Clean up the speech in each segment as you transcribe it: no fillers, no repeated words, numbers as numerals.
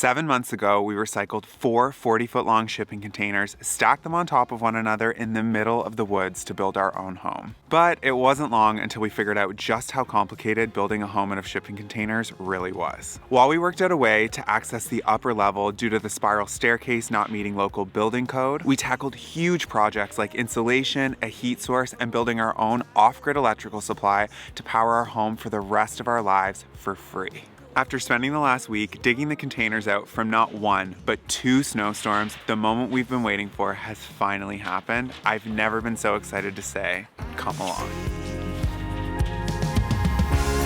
7 months ago, we recycled 4 40-foot long shipping containers, stacked them on top of one another in the middle of the woods to build our own home. But it wasn't long until we figured out just how complicated building a home out of shipping containers really was. While we worked out a way to access the upper level due to the spiral staircase not meeting local building code, we tackled huge projects like insulation, a heat source, and building our own off-grid electrical supply to power our home for the rest of our lives for free. After spending the last week digging the containers out from not 1, but 2 snowstorms, the moment we've been waiting for has finally happened. I've never been so excited to say, come along.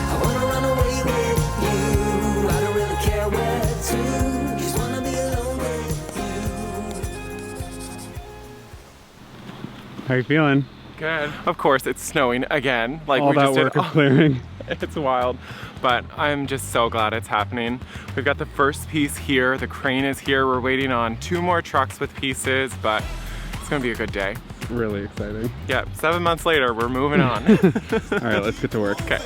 I wanna run away with you. I don't really care where to. Just wanna be alone with you. How are you feeling? Good. Of course, it's snowing again. Like All we that just work did. of clearing. It's wild, but I'm just so glad it's happening. We've got the first piece here. The crane is here. We're waiting on 2 more trucks with pieces, but it's gonna be a good day. Really exciting. Yeah, 7 months later, we're moving on. All right, let's get to work. Okay.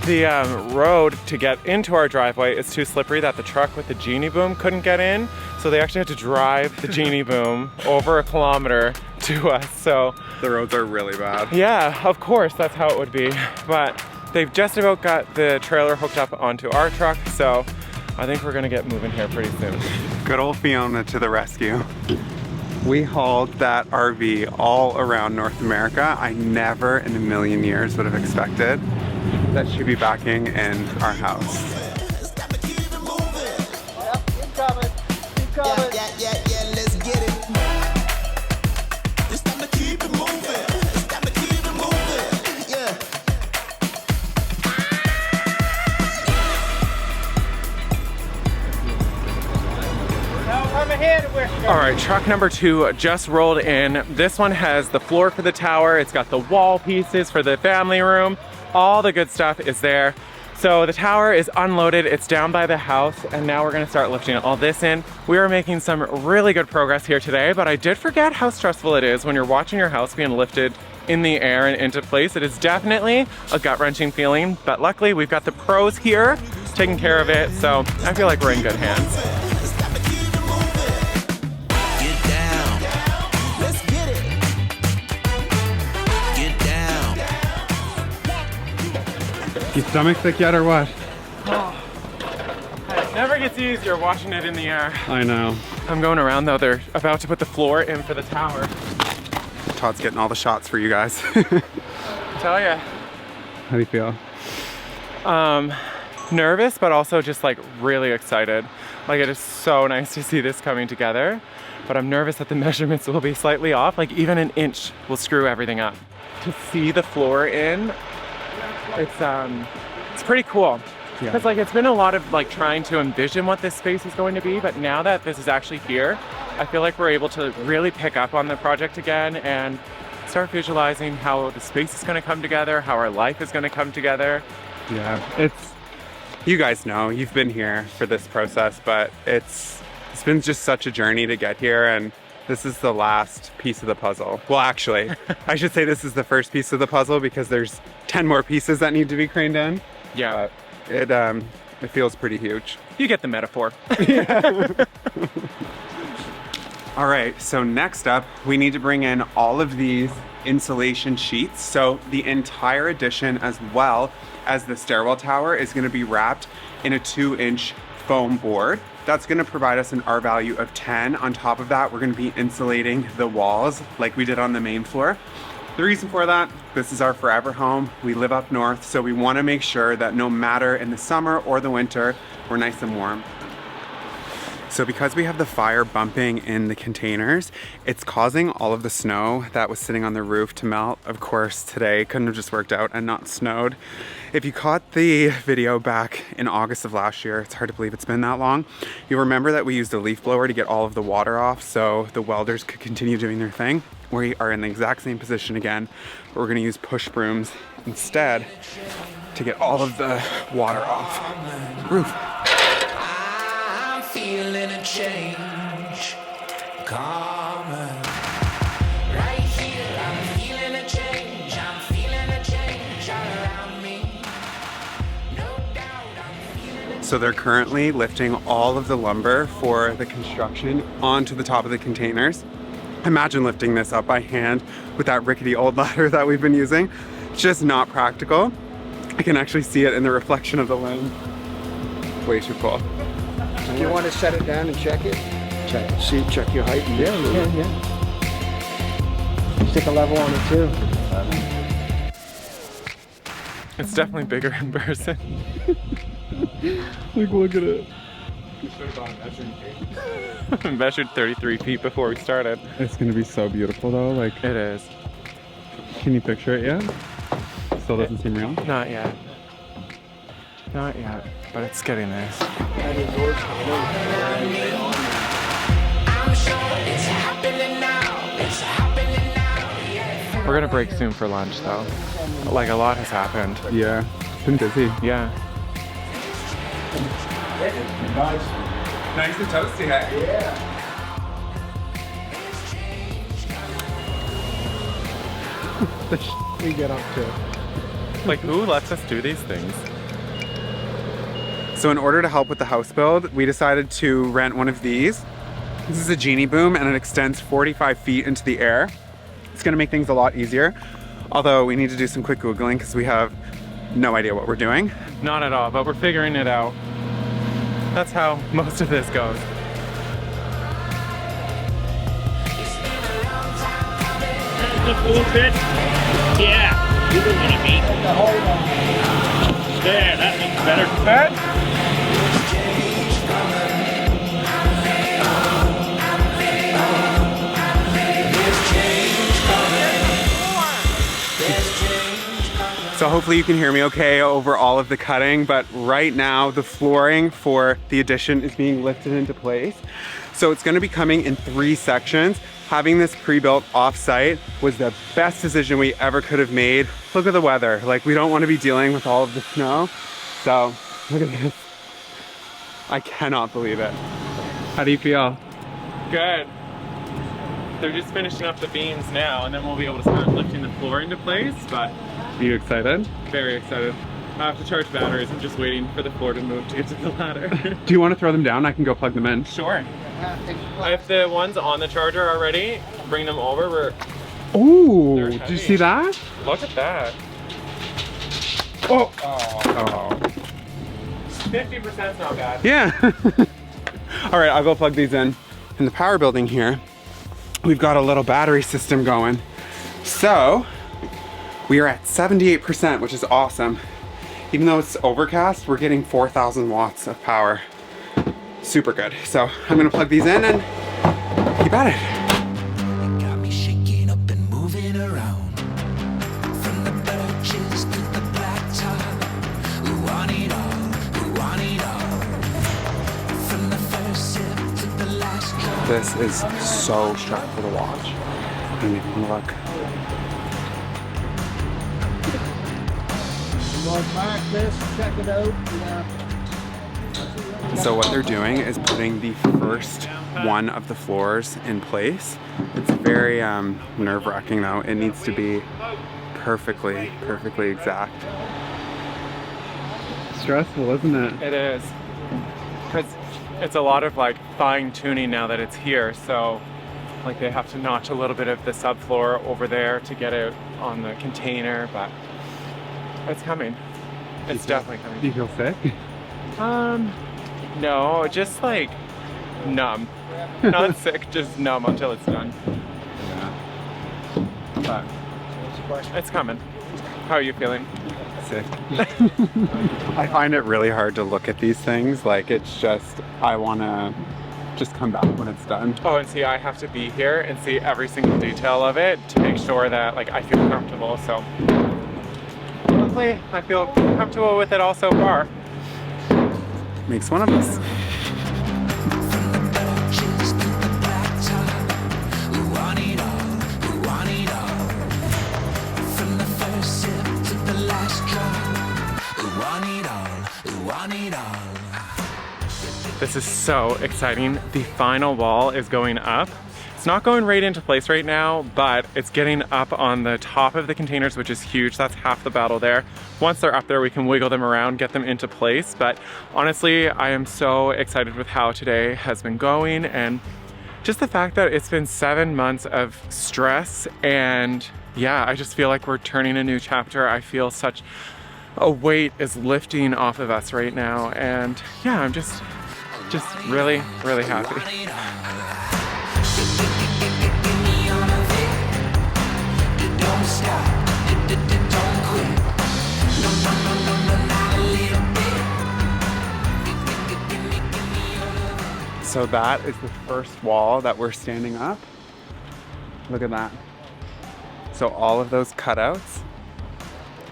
The road to get into our driveway is too slippery that the truck with the genie boom couldn't get in. So they actually had to drive the genie boom over 1 kilometer to us. So The roads are really bad. yeah, of course, that's how it would be. But they've just about got the trailer hooked up onto our truck. So I think we're gonna get moving here pretty soon. Good old Fiona to the rescue. We hauled that RV all around North America. I never in a million years would have expected that she'd be backing in our house. Keep coming. Yeah, let's get it. It's time to keep it moving. It's time to keep it moving. Yeah. All right, truck number 2 just rolled in. This one has the floor for the tower. It's got the wall pieces for the family room. All the good stuff is there. So the tower is unloaded, it's down by the house, and now we're gonna start lifting all this in. We are making some really good progress here today, but I did forget how stressful it is when you're watching your house being lifted in the air and into place. It is definitely a gut-wrenching feeling, but luckily we've got the pros here taking care of it, so I feel like we're in good hands. You stomach sick yet or what? It never gets easier watching it in the air. I know. I'm going around though, they're about to put the floor in for the tower. Todd's getting all the shots for you guys. Tell ya. How do you feel? Nervous, but also just like really excited. Like it is so nice to see this coming together, but I'm nervous that the measurements will be slightly off. Like even an inch will screw everything up. To see the floor in, it's pretty cool. Yeah. Because like it's been a lot of like trying to envision what this space is going to be, but now that this is actually here, I feel like we're able to really pick up on the project again and start visualizing how the space is going to come together, how our life is going to come together. Yeah, You guys know, you've been here for this process, but it's been just such a journey to get here, and this is the last piece of the puzzle. Well, actually, I should say this is the first piece of the puzzle because there's 10 more pieces that need to be craned in. Yeah. It feels pretty huge. You get the metaphor. All right, so next up, we need to bring in all of these insulation sheets. So the entire addition, as well as the stairwell tower, is gonna be wrapped in a 2-inch foam board. That's gonna provide us an R value of 10. On top of that, we're gonna be insulating the walls like we did on the main floor. The reason for that, this is our forever home. We live up north, so we wanna make sure that no matter in the summer or the winter, we're nice and warm. So because we have the fire bumping in the containers, it's causing all of the snow that was sitting on the roof to melt. Of course, today couldn't have just worked out and not snowed. If you caught the video back in August of last year, it's hard to believe it's been that long. You'll remember that we used a leaf blower to get all of the water off so the welders could continue doing their thing. We are in the exact same position again, but we're gonna use push brooms instead to get all of the water off the roof. I'm feeling a change. coming. Right here, I'm feeling a change. I'm feeling a change all around me. No doubt I'm feeling So they're currently lifting all of the lumber for the construction onto the top of the containers. Imagine lifting this up by hand with that rickety old ladder that we've been using. It's just not practical. I can actually see it in the reflection of the lens. Way too cool. Do you want to set it down and check it? Check it. See, check your height. And yeah, you can, yeah. Stick a level on it too. It's definitely bigger in person. Like, look at it. Measured 33 feet before we started. It's gonna be so beautiful though. Like, It is. can you picture it yet? Still doesn't seem real. Not yet. Not yet, but it's getting there. That is yours. I'm sure it's happening now. It's happening now. Yeah. We're gonna break soon for lunch though. Like, a lot has happened. Yeah, it's been busy. Yeah. Nice and toasty, hey? Yeah. The we get up to. Like, who lets us do these things? So in order to help with the house build, we decided to rent one of these. This is a genie boom and it extends 45 feet into the air. It's gonna make things a lot easier. Although we need to do some quick Googling because we have no idea what we're doing. Not at all, but we're figuring it out. That's how most of this goes. Just a little bit. Yeah, you know what I mean. There, that looks better. Good. So hopefully you can hear me okay over all of the cutting, but right now the flooring for the addition is being lifted into place. So it's gonna be coming in 3 sections. Having this pre-built off-site was the best decision we ever could have made. Look at the weather. Like, we don't wanna be dealing with all of the snow. So, look at this. I cannot believe it. How do you feel? Good. They're just finishing up the beams now, and then we'll be able to start lifting the floor into place, but Are you excited? very excited. I have to charge batteries. I'm just waiting for the floor to move to get to the ladder. Do you want to throw them down? I can go plug them in. Sure. If the ones on the charger are ready, bring them over. They're Oh, did you heavy. see that? Look at that. Oh. 50%'s not bad. Yeah. All right, I'll go plug these in. In the power building here, we've got a little battery system going. So we are at 78%, which is awesome. Even though it's overcast, we're getting 4,000 watts of power. Super good. So I'm gonna plug these in and keep at it. Got me shaking up and moving around. From the birches to the blacktop. We want it all. We want it all. From the first sip to the last drop. This is so stressful to watch. Let me look. Mark this, check it out. Yeah. So what they're doing is putting the first one of the floors in place. It's very nerve-wracking though. It needs to be perfectly exact. Stressful, isn't it? It is. Because it's a lot of like fine tuning now that it's here. So like they have to notch a little bit of the subfloor over there to get it on the container, but it's coming. It's definitely Do you coming. feel sick? No, just like numb. Not sick, just numb until it's done. But it's coming. How are you feeling? Sick. I find it really hard to look at these things. Like, it's just, I wanna just come back when it's done. Oh, and see, I have to be here and see every single detail of it to make sure that like I feel comfortable. So hopefully I feel comfortable with it all so far. Makes one of us. From the birches to the blacktop. We want it all. We want it all. From the first sip to the last drop. We want it all. We want it all. This is so exciting. The final wall is going up It's not going right into place right now, but it's getting up on the top of the containers, which is huge. That's half the battle there. Once they're up there, we can wiggle them around, get them into place. But honestly, I am so excited with how today has been going, and just the fact that it's been 7 months of stress, and yeah, I just feel like we're turning a new chapter. I feel such a weight is lifting off of us right now, and yeah, I'm just really, really happy. So that is the first wall that we're standing up. Look at that. So all of those cutouts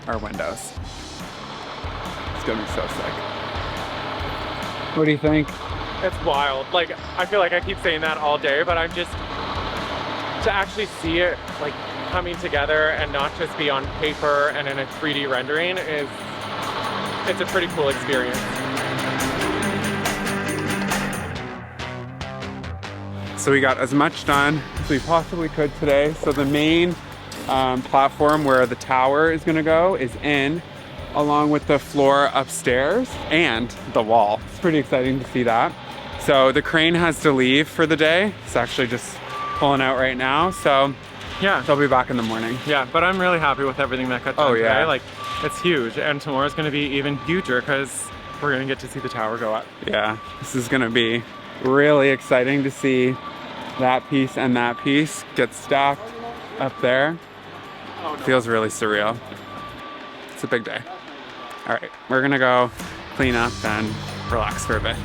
are windows. It's gonna be so sick. What do you think? It's wild. Like, I feel like I keep saying that all day, but I'm just, to actually see it like coming together and not just be on paper and in a 3D rendering it's a pretty cool experience. So we got as much done as we possibly could today. So the main platform where the tower is gonna go is in, along with the floor upstairs and the wall. It's pretty exciting to see that. So the crane has to leave for the day. It's actually just pulling out right now. So Yeah, they'll be back in the morning. yeah, but I'm really happy with everything that got done Oh, yeah. today. Like, it's huge, and tomorrow's gonna be even huger because we're gonna get to see the tower go up. Yeah, this is gonna be really exciting to see that piece and that piece get stacked up there. Feels really surreal. It's a big day. All right, we're gonna go clean up and relax for a bit.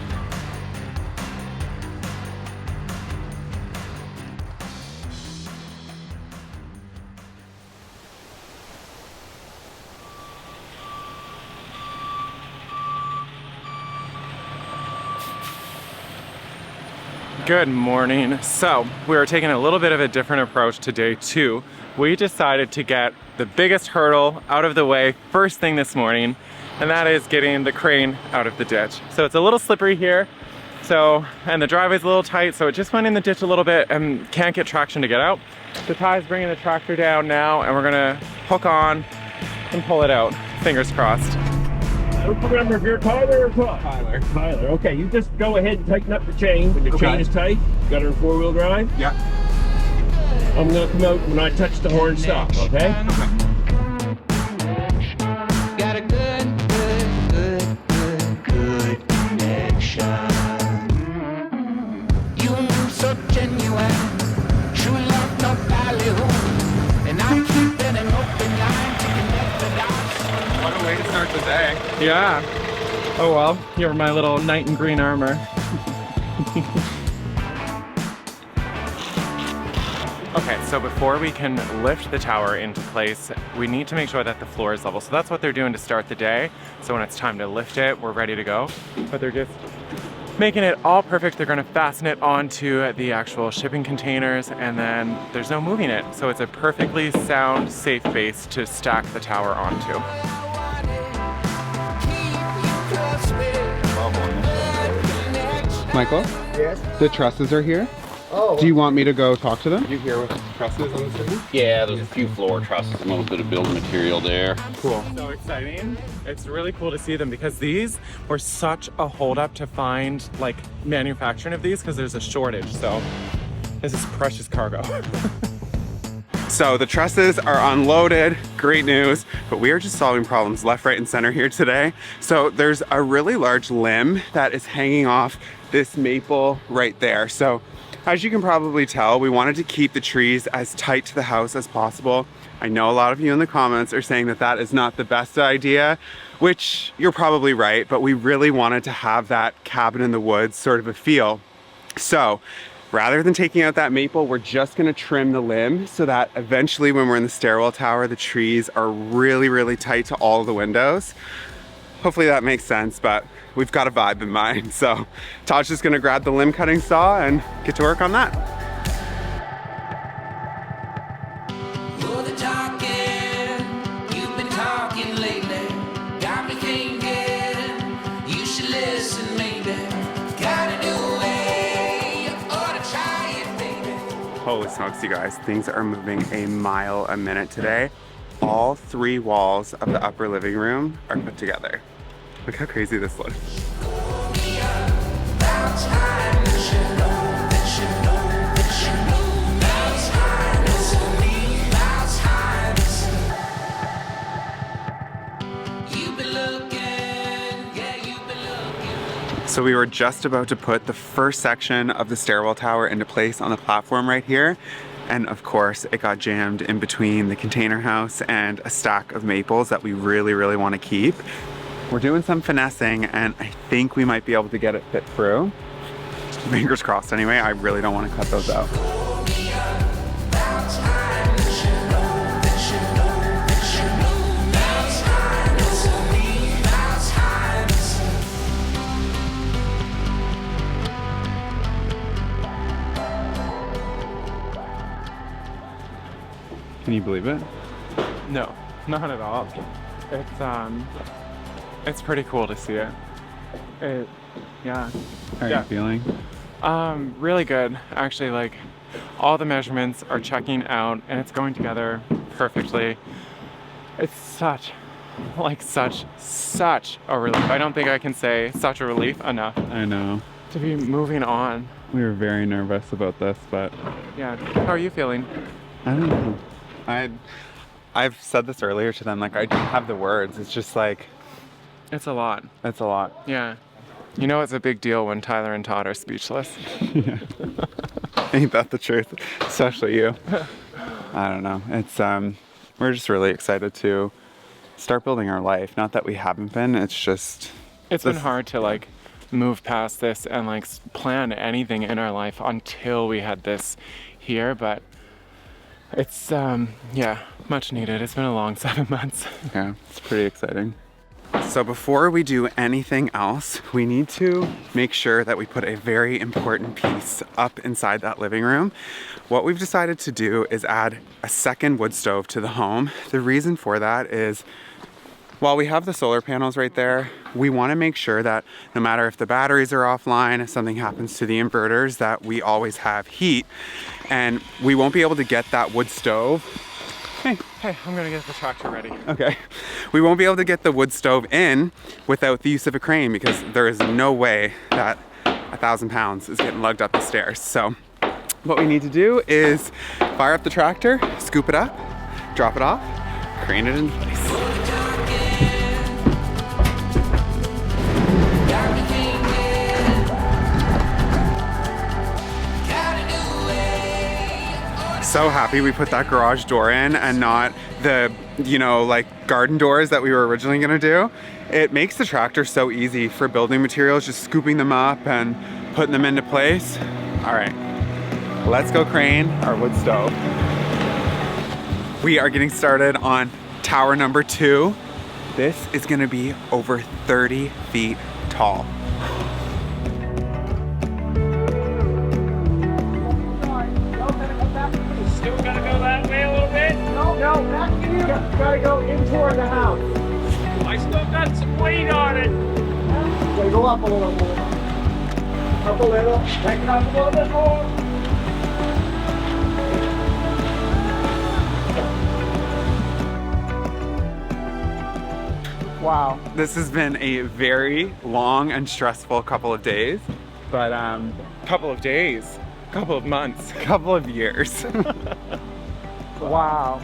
Good morning. So we were taking a little bit of a different approach to day 2. We decided to get the biggest hurdle out of the way first thing this morning, and that is getting the crane out of the ditch. So it's a little slippery here, and the driveway's a little tight, so it just went in the ditch a little bit and can't get traction to get out. So Ty's bringing the tractor down now, and we're gonna hook on and pull it out. Fingers crossed. I don't remember if you're Tyler or Todd. Tyler. Tyler, okay, you just go ahead and tighten up the chain. When the chain is tight, got her in 4-wheel drive. Yeah. I'm gonna come out when I touch the horn stop, okay? Got a good connection. You move so genuine, true love, no ballyhoo. And I'm keeping an open line to connect the dots. What a way to start the day. Yeah. Oh well, you're my little knight in green armor. Okay, so before we can lift the tower into place, we need to make sure that the floor is level. So that's what they're doing to start the day. So when it's time to lift it, we're ready to go. But they're just making it all perfect. They're gonna fasten it onto the actual shipping containers, and then there's no moving it. So it's a perfectly sound, safe base to stack the tower onto. Michael, Yes? the trusses are here. Oh. Do you want me to go talk to them? You here with the trusses on the city? Yeah, there's a few floor trusses, a little bit of building material there. Cool. So exciting. It's really cool to see them because these were such a holdup to find like manufacturing of these because there's a shortage. So this is precious cargo. So the trusses are unloaded, great news, but we are just solving problems left, right, and center here today. So there's a really large limb that is hanging off this maple right there. So as you can probably tell, we wanted to keep the trees as tight to the house as possible. I know a lot of you in the comments are saying that that is not the best idea, which you're probably right, but we really wanted to have that cabin in the woods sort of a feel. So rather than taking out that maple, we're just gonna trim the limb so that eventually when we're in the stairwell tower, the trees are really, really tight to all of the windows. Hopefully that makes sense, but we've got a vibe in mind. So Todd's just gonna grab the limb cutting saw and get to work on that. You're the talking, you've been talking lately. Got me thinking, you should listen maybe. Got a new way, you ought to try it, baby. Holy smokes, you guys. Things are moving a mile a minute today. All 3 walls of the upper living room are put together. Look how crazy this looks. So we were just about to put the first section of the stairwell tower into place on the platform right here. And of course, it got jammed in between the container house and a stack of maples that we really, really want to keep. We're doing some finessing and I think we might be able to get it fit through. Fingers crossed anyway, I really don't want to cut those out. Can you believe it? No, not at all. It's pretty cool to see it. Yeah. How are you feeling? Really good. Actually, like, all the measurements are checking out and it's going together perfectly. It's such a relief. I don't think I can say such a relief enough I know. to be moving on. We were very nervous about this, but Yeah. How are you feeling? I don't know. I've said this earlier to them, like I don't have the words. It's just like, It's a lot. it's a lot. Yeah. You know it's a big deal when Tyler and Todd are speechless. Ain't that the truth? Especially you. I don't know. It's we're just really excited to start building our life. Not that we haven't been, it's just It's been hard to like move past this and like plan anything in our life until we had this here, but it's yeah, much needed. It's been a long 7 months. Yeah, it's pretty exciting. So before we do anything else, we need to make sure that we put a very important piece up inside that living room. What we've decided to do is add a second wood stove to the home. The reason for that is, while we have the solar panels right there, we want to make sure that no matter if the batteries are offline, if something happens to the inverters, that we always have heat. And we won't be able to get that wood stove. Hey, I'm gonna get the tractor ready. Okay. We won't be able to get the wood stove in without the use of a crane because there is no way that 1,000 pounds is getting lugged up the stairs. So what we need to do is fire up the tractor, scoop it up, drop it off, crane it into place. So happy we put that garage door in and not the, you know, like garden doors that we were originally gonna do. It makes the tractor so easy for building materials, just scooping them up and putting them into place. All right, let's go crane our wood stove. We are getting started on tower number 2. This is gonna be over 30 feet tall. Still gotta go that way a little bit. No, back here. Gotta go in toward the house. I still got some weight on it. Gotta go up a little more. Up a little. Take it up a little bit more. Wow, this has been a very long and stressful couple of days, but Couple of days, couple of months. couple of years. Wow.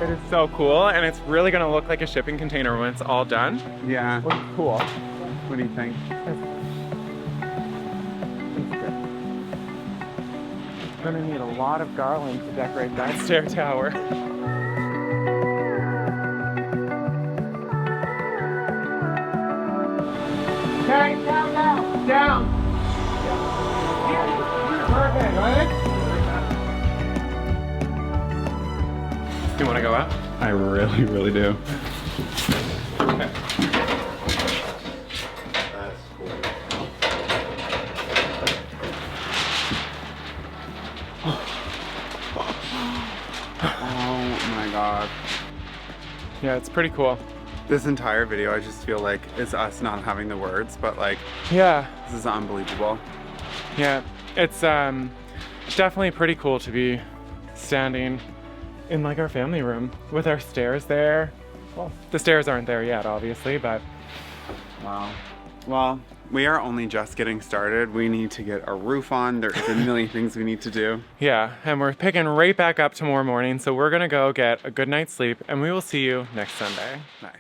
It is so cool, and it's really gonna look like a shipping container when it's all done. Yeah. Looks cool. What do you think? I'm gonna need a lot of garland to decorate that stair tower. Okay, down. Perfect, right? You wanna go up? I really, really do. Oh my God. Yeah, it's pretty cool. This entire video, I just feel like it's us not having the words, but like, Yeah. this is unbelievable. Yeah, it's it's definitely pretty cool to be standing in like our family room with our stairs there. Well, the stairs aren't there yet, obviously, but Wow. Well, we are only just getting started. We need to get a roof on. There is a million things we need to do. yeah, and we're picking right back up tomorrow morning. So we're gonna go get a good night's sleep and we will see you next Sunday. Bye.